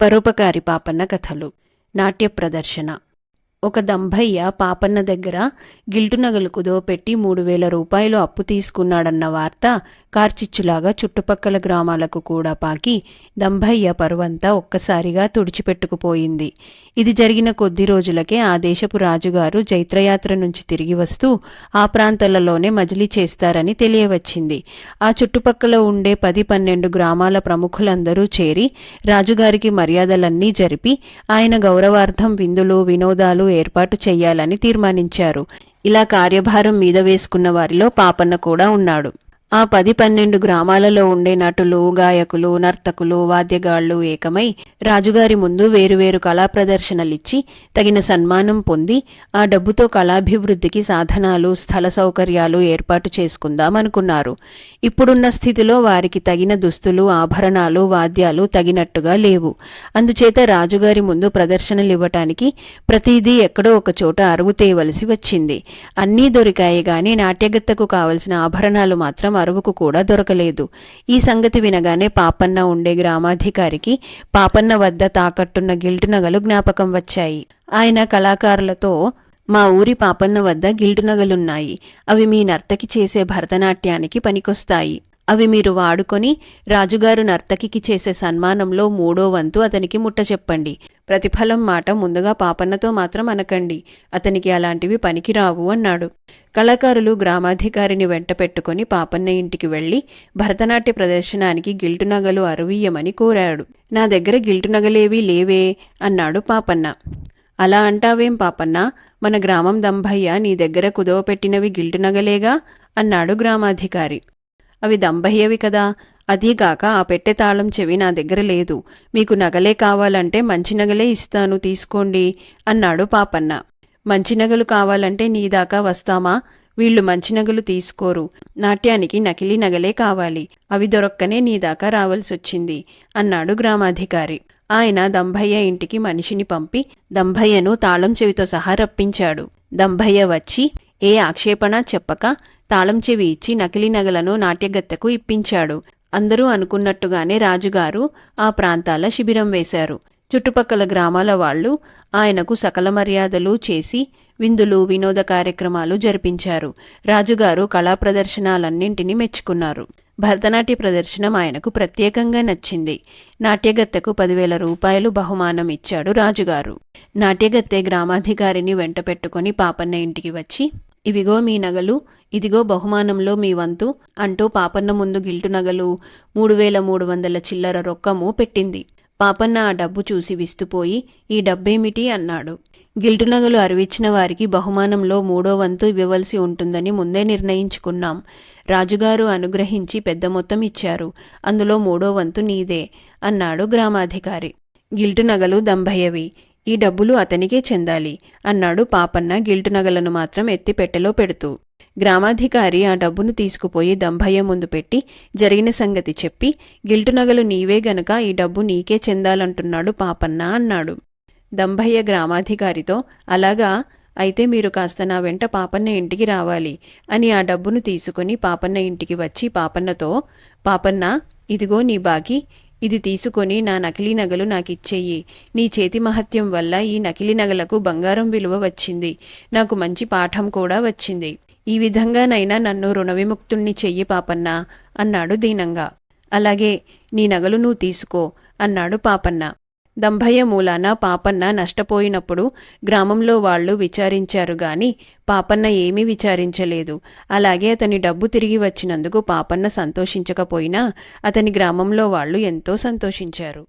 పరోపకారి పాపన్న కథలు నాట్య ప్రదర్శన. ఒక దంభయ్య పాపన్న దగ్గర గిల్టు నగలు కుదవపెట్టి 3,000 రూపాయలు అప్పు తీసుకున్నాడన్న వార్త కార్చిచ్చులాగా చుట్టుపక్కల గ్రామాలకు కూడా పాకి దంభయ్య పరువంతా ఒక్కసారిగా తుడిచిపెట్టుకుపోయింది. ఇది జరిగిన కొద్ది రోజులకే ఆ దేశపు రాజుగారు జైత్రయాత్ర నుంచి తిరిగి వస్తూ ఆ ప్రాంతాలలోనే మజిలీ చేస్తారని తెలియవచ్చింది. ఆ చుట్టుపక్కల ఉండే 10-12 గ్రామాల ప్రముఖులందరూ చేరి రాజుగారికి మర్యాదలన్నీ జరిపి ఆయన గౌరవార్థం విందులు వినోదాలు ఏర్పాటు చెయ్యాలని తీర్మానించారు. ఇలా కార్యభారం మీద వేసుకున్న వారిలో పాపన్న కూడా ఉన్నాడు. ఆ 10-12 గ్రామాలలో ఉండే నటులు, గాయకులు, నర్తకులు, వాద్యగాళ్లు ఏకమై రాజుగారి ముందు వేరువేరు కళా ప్రదర్శనలిచ్చి తగిన సన్మానం పొంది ఆ డబ్బుతో కళాభివృద్ధికి సాధనాలు, స్థల సౌకర్యాలు ఏర్పాటు చేసుకుందామనుకున్నారు. ఇప్పుడున్న స్థితిలో వారికి తగిన దుస్తులు, ఆభరణాలు, వాద్యాలు తగినట్టుగా లేవు. అందుచేత రాజుగారి ముందు ప్రదర్శనలివ్వటానికి ప్రతిదీ ఎక్కడో ఒక చోట అరువు తేయవలసి వచ్చింది. అన్నీ దొరికాయి గాని నాట్యగత్తకు కావలసిన ఆభరణాలు మాత్రం అరువుకు కూడా దొరకలేదు. ఈ సంగతి వినగానే పాపన్న ఉండే గ్రామాధికారికి పాపన్న వద్ద తాకట్టున్న గిల్టు నగలు జ్ఞాపకం వచ్చాయి. ఆయన కళాకారులతో, మా ఊరి పాపన్న వద్ద గిల్టు నగలున్నాయి, అవి మీ నర్తకి చేసే భరతనాట్యానికి పనికొస్తాయి, అవి మీరు వాడుకొని రాజుగారు నర్తకికి చేసే సన్మానంలో 3వ వంతు అతనికి ముట్ట చెప్పండి. ప్రతిఫలం మాట ముందుగా పాపన్నతో మాత్రం అనకండి, అతనికి అలాంటివి పనికిరావు అన్నాడు. కళాకారులు గ్రామాధికారిని వెంట పెట్టుకుని పాపన్న ఇంటికి వెళ్లి భరతనాట్య ప్రదర్శనానికి గిల్టు నగలు అరువియ్యమని కోరాడు. నా దగ్గర గిల్టు నగలేవీ లేవే అన్నాడు పాపన్న. అలా అంటావేం పాపన్న, మన గ్రామం దంభయ్య నీ దగ్గర కుదవపెట్టినవి గిల్టు నగలేగా అన్నాడు గ్రామాధికారి. అవి దంభయ్యవి కదా, అదీగాక ఆ పెట్టె తాళం చెవి నా దగ్గర లేదు, మీకు నగలే కావాలంటే మంచి నగలే ఇస్తాను, తీసుకోండి అన్నాడు పాపన్న. మంచి నగలు కావాలంటే నీదాకా వస్తామా, వీళ్ళు మంచి నగలు తీసుకోరు, నాట్యానికి నకిలీ నగలే కావాలి, అవి దొరక్కనే నీదాకా రావాల్సొచ్చింది అన్నాడు గ్రామాధికారి. ఆయన దంభయ్య ఇంటికి మనిషిని పంపి దంభయ్యను తాళం చెవితో సహా రప్పించాడు. దంభయ్య వచ్చి ఏ ఆక్షేపణ చెప్పక తాళం చెవి ఇచ్చి నకిలీ నగలను నాట్యగత్తెకు ఇప్పించాడు. అందరూ అనుకున్నట్టుగానే రాజుగారు ఆ ప్రాంతాల శిబిరం వేశారు. చుట్టుపక్కల గ్రామాల వాళ్లు ఆయనకు సకల మర్యాదలు చేసి విందులు వినోద కార్యక్రమాలు జరిపించారు. రాజుగారు కళా ప్రదర్శనలన్నింటినీ మెచ్చుకున్నారు. భరతనాట్య ప్రదర్శనం ఆయనకు ప్రత్యేకంగా నచ్చింది. నాట్యగత్తెకు 10,000 రూపాయలు బహుమానం ఇచ్చాడు రాజుగారు. నాట్యగత్తె గ్రామాధికారిని వెంట పెట్టుకుని పాపన్న ఇంటికి వచ్చి, ఇవిగో మీ నగలు, ఇదిగో బహుమానంలో మీ వంతు అంటూ పాపన్న ముందు గిల్టు నగలు 3,300 చిల్లర రొక్కము పెట్టింది. పాపన్న ఆ డబ్బు చూసి విస్తుపోయి, ఈ డబ్బేమిటి అన్నాడు. గిల్టు నగలు అరువిచ్చిన వారికి బహుమానంలో 3వ వంతు ఇవ్వవలసి ఉంటుందని ముందే నిర్ణయించుకున్నాం. రాజుగారు అనుగ్రహించి పెద్ద మొత్తం ఇచ్చారు, అందులో 3వ వంతు నీదే అన్నాడు గ్రామాధికారి. గిల్టు నగలు దంభయ్యవి, ఈ డబ్బులు అతనికే చెందాలి అన్నాడు పాపన్న గిల్టు నగలను మాత్రం ఎత్తి పెట్టెలో పెడుతూ. గ్రామాధికారి ఆ డబ్బును తీసుకుపోయి దంభయ్య ముందు పెట్టి జరిగిన సంగతి చెప్పి, గిల్టు నగలు నీవే గనక ఈ డబ్బు నీకే చెందాలంటున్నాడు పాపన్న అన్నాడు. దంభయ్య గ్రామాధికారితో, అలాగా, అయితే మీరు కాస్త నా వెంట పాపన్న ఇంటికి రావాలి అని ఆ డబ్బును తీసుకుని పాపన్న ఇంటికి వచ్చి పాపన్నతో, పాపన్న ఇదిగో నీ బాకీ, ఇది తీసుకొని నా నకిలీ నగలు నాకిచ్చేయి, నీ చేతి మహత్యం వల్ల ఈ నకిలీ నగలకు బంగారం విలువ వచ్చింది, నాకు మంచి పాఠం కూడా వచ్చింది, ఈ విధంగానైనా నన్ను రుణ విముక్తుణ్ణి చెయ్యి పాపన్న అన్నాడు దీనంగా. అలాగే, నీ నగలు నువ్వు తీసుకో అన్నాడు పాపన్న. దంభయ్య మూలాన పాపన్న నష్టపోయినప్పుడు గ్రామంలో వాళ్లు విచారించారు గాని పాపన్న ఏమీ విచారించలేదు. అలాగే అతని డబ్బు తిరిగి వచ్చినందుకు పాపన్న సంతోషించకపోయినా అతని గ్రామంలో వాళ్లు ఎంతో సంతోషించారు.